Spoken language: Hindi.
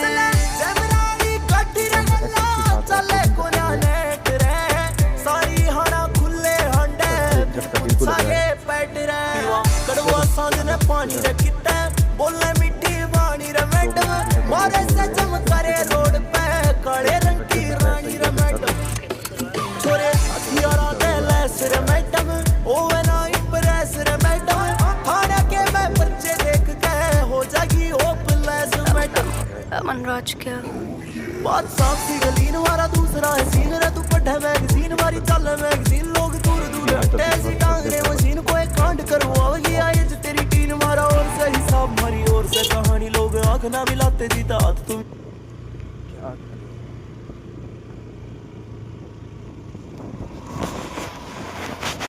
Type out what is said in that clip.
चले जमरानी कठी रगला चले कोना नेट रे सारी हाना खुले हंडे सागे पैट रे कड़वा सांझ ने पानी रे किते बोले मिट्टी वाणी रे मैडम मारे से चमकारे रोड पे काले रंग की रानी रे मैडम छोरे हथियारा दे लेस रे मैडम ओवे ना इम्प्रेस रे मैडम थाने के मैं पर्चे देख के हो जागी होपलेस मैडम मनराज क्या बात साफ सी गलीन वाला दूसरा है सीन रे तू पढ़े मैगजीन वाली चल मैगजीन लोग दूर दूर हटे सी टांगरे मशीन को एक कांड करवाओगी आज तेरी टीन मारा और से हिसाब मारी और से कहानी लोग आंख ना मिलाते जीता हाथ तुम